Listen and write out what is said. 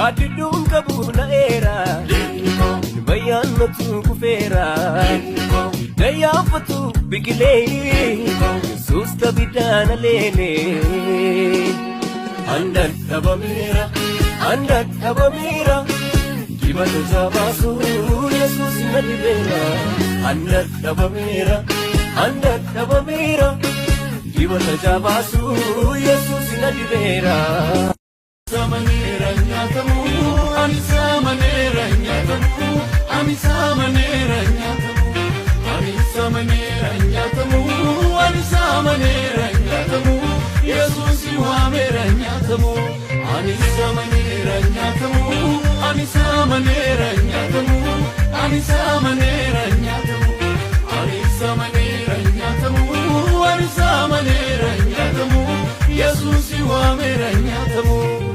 Waadidduun qabuuna eera bayyaanatu kufeera dayyaafatu biqilee Yesuus tabiidhaan aleene Andat dhabameera dibata jabaasu Yesuus na dibeera Andat dhabameera dibata jabaasu Yesuus na dibeera Samanera nyatamu, ani samanera nyatamu, ani samanera nyatamu, ani samanera nyatamu, ani samanera nyatamu, Yesus yuamera nyatamu, ani samanera nyatamu, ani samanera nyatamu, ani samanera nyatamu, ani samanera nyatamu, ani samanera nyatamu, Yesus yuamera nyatamu.